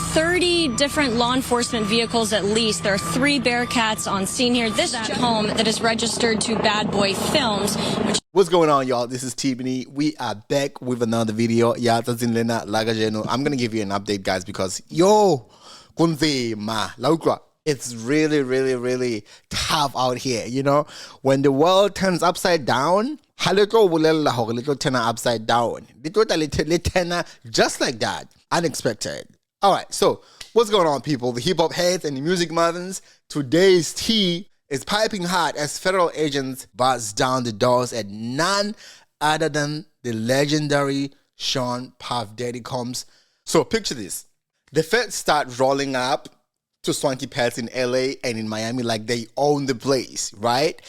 30 different law enforcement vehicles at least. There are 3 Bearcats on scene here. This home that is registered to Bad Boy Films. What's going on, y'all? This is Tibni. We are back with another video. I'm gonna give you an update, guys, because it's really tough out here. You know, when the world turns upside down, upside down, just like that, unexpected. All right, so what's going on, people? The hip hop heads and the music mothers. Today's tea is piping hot as federal agents buzz down the doors at none other than the legendary Sean Puff Daddy Combs. So picture this: the feds start rolling up to swanky pads in LA and in Miami like they own the place, right?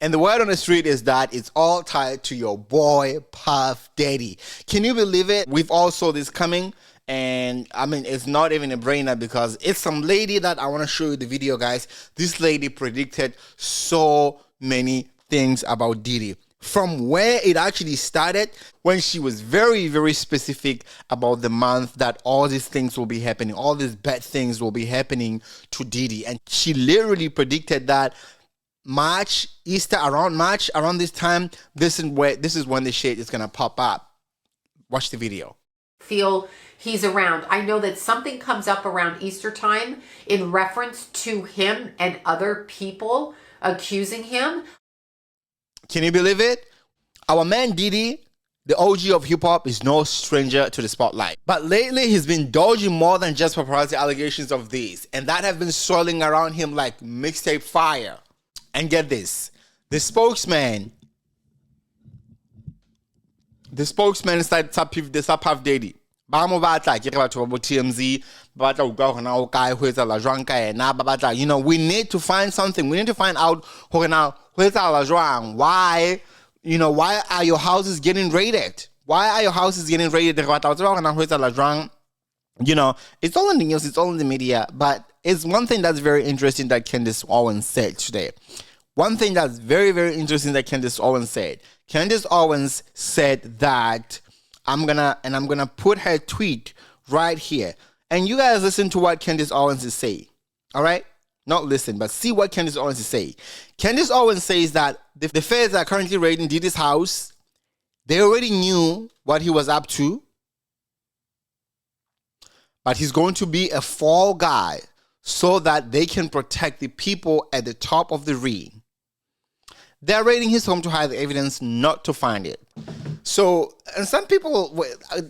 And the word on the street is that it's all tied to your boy Puff Daddy. Can you believe it? We've all saw this coming. And I mean, it's not even a brainer because it's some lady that I want to show you the video, guys. This lady predicted so many things about Diddy. From where it actually started, when she was very specific about the month that all these things will be happening, all these bad things will be happening to Diddy. And she literally predicted that March, around this time, this is when the shit is gonna pop up. Watch the video. Feel he's around. I know that something comes up around Easter time in reference to him and other people accusing him. Can you believe it? Our man Diddy, the OG of hip-hop, is no stranger to the spotlight. But lately, he's been dodging more than just paparazzi allegations of these, and that have been swirling around him like mixtape fire. And get this, the spokesman is like the Puff Daddy. You know, we need to find something. We need to find out why, you know, why are your houses getting raided? Why are your houses getting raided? You know, it's all in the news, it's all in the media, but it's one thing that's very interesting that Candace Owens said today. One thing that's very interesting that Candace Owens said. Candace Owens said that I'm gonna put her tweet right here. And you guys listen to what Candace Owens is saying. All right? Not listen, but see what Candace Owens is saying. Candace Owens says that the feds are currently raiding Diddy's house. They already knew what he was up to. But he's going to be a fall guy so that they can protect the people at the top of the ring. They're raiding his home to hide the evidence, not to find it. So, and some people,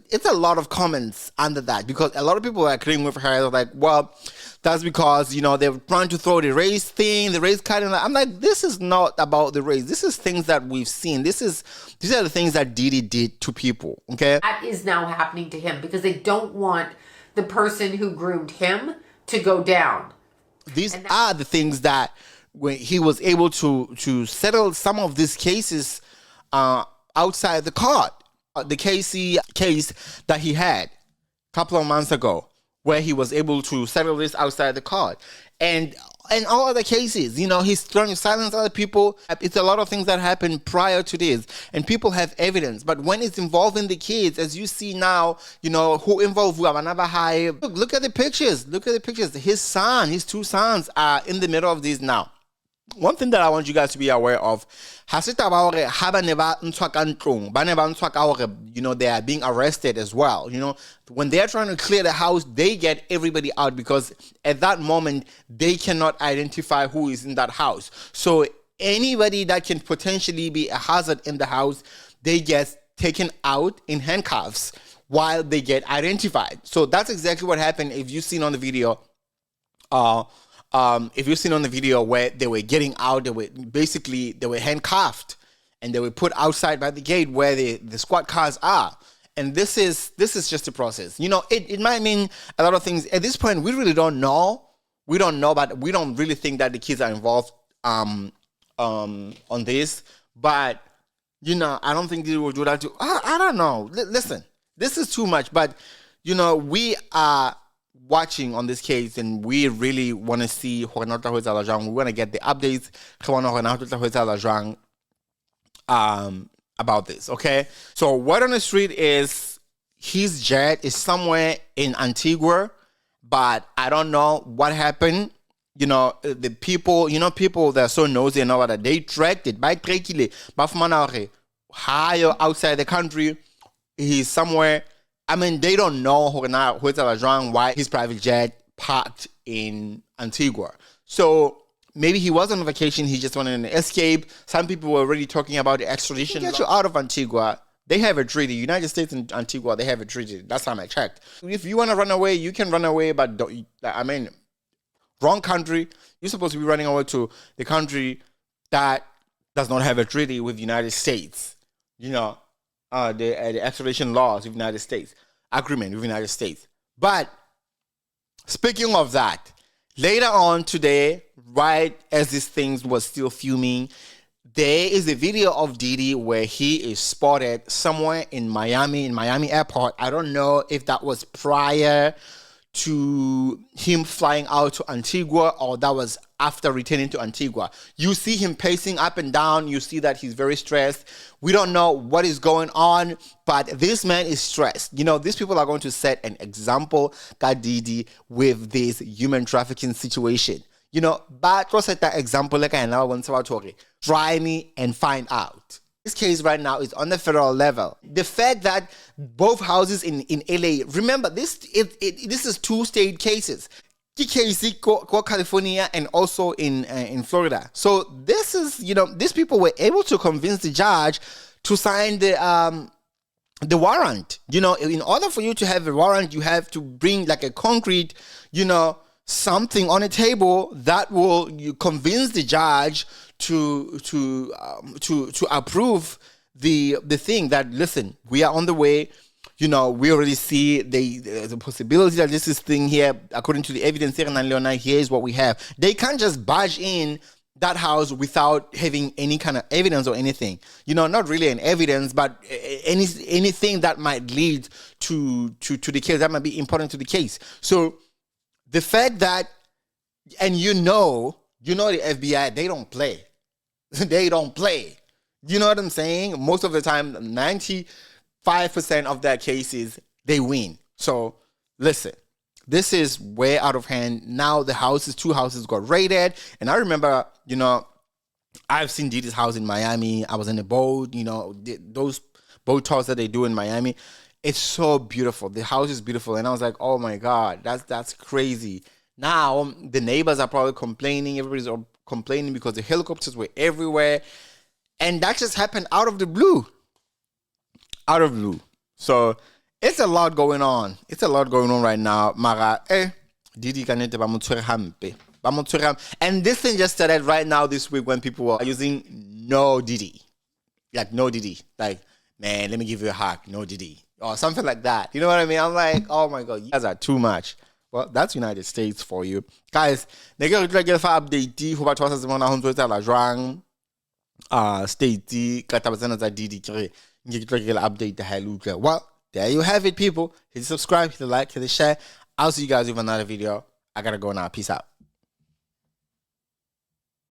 it's a lot of comments under that because a lot of people are agreeing with her. They're like, well, that's because, you know, they're trying to throw the race thing, the race card. And I'm like, this is not about the race. This is things that we've seen. These are the things that Diddy did to people, okay? That is now happening to him because they don't want the person who groomed him to go down. These are the things that when he was able to settle some of these cases outside the court. The Casey case that he had a couple of months ago, where he was able to settle this outside the court. And all other cases, you know, he's trying to silence other people. It's a lot of things that happened prior to this, and people have evidence. But when it's involving the kids, as you see now, you know, who involved Wabanaba. Look at the pictures. Look at the pictures. His 2 sons are in the middle of this now. One thing that I want you guys to be aware of, you know, they are being arrested as well. You know, when they're trying to clear the house, they get everybody out because at that moment, they cannot identify who is in that house. So anybody that can potentially be a hazard in the house, they get taken out in handcuffs while they get identified. So that's exactly what happened. If you've seen on the video, where they were getting out, they were handcuffed and they were put outside by the gate where the squad cars are. And this is just a process. You know, it might mean a lot of things. At this point, we really don't know. We don't know, but we don't really think that the kids are involved on this. But, you know, I don't think they will do that too. I don't know. Listen, this is too much. But, you know, we are watching on this case and we really want to see we want to get the updates about this, okay? So word on the street is his jet is somewhere in Antigua, but I don't know what happened. The people, people that are so nosy and all that, they tracked it. By trekile, ba fumana hore higher outside the country, he's somewhere. I mean, they don't know why his private jet parked in Antigua. So maybe he was on vacation. He just wanted an escape. Some people were already talking about the extradition. To get you out of Antigua, they have a treaty. United States and Antigua, they have a treaty. That's time I checked. If you want to run away, you can run away, but wrong country. You're supposed to be running away to the country that does not have a treaty with the United States. The extradition laws with the United States, agreement with the United States. But speaking of that, later on today, right as this thing was still fuming, there is a video of Diddy where he is spotted somewhere in Miami airport. I don't know if that was prior to him flying out to Antigua or that was after returning to Antigua. You see him pacing up and down. You see that he's very stressed. We don't know what is going on, but this man is stressed. These people are going to set an example, Diddy, with this human trafficking situation. But what's that example? Like I know when someone try me and find out. This case right now is on the federal level. The fact that both houses in LA, remember this is two state cases. California and also in Florida. So this is, these people were able to convince the judge to sign the warrant. In order for you to have a warrant, you have to bring like a concrete, something on a table that will convince the judge to approve the thing that, listen, we are on the way. We already see the possibility that this is thing here, according to the evidence here, and here is what we have. They can't just barge in that house without having any kind of evidence or anything. Not really an evidence, but anything that might lead to the case, that might be important to the case. So the fact that, and the FBI, they don't play. They don't play. You know what I'm saying? Most of the time, 95% of their cases, they win. So listen, this is way out of hand. Now the two houses got raided. And I remember, I've seen Diddy's house in Miami. I was in a boat, those boat tours that they do in Miami. It's so beautiful. The house is beautiful. And I was like, oh my God, that's crazy. Now the neighbors are probably complaining. Everybody's complaining because the helicopters were everywhere. And that just happened out of the blue. Out of blue. So it's a lot going on. It's a lot going on right now. Mara, Diddy kanete ba motshwere hampe. And this thing just started right now this week when people were using nodiddy. Like nodiddy. Like, man, let me give you a hug. Nodiddy. Or something like that. You know what I mean? I'm like, oh my God, you guys are too much. Well, that's United States for you. Guys, ne ke re tla fa update ho batho ba sa tsebang ho ntse tsa la jwang state ka taba tsena tsa Diddy ke ke tla ke update ha ile utlwa. Well, there you have it, people. Hit the subscribe, hit the like, hit the share. I'll see you guys with another video. I gotta go now. Peace out.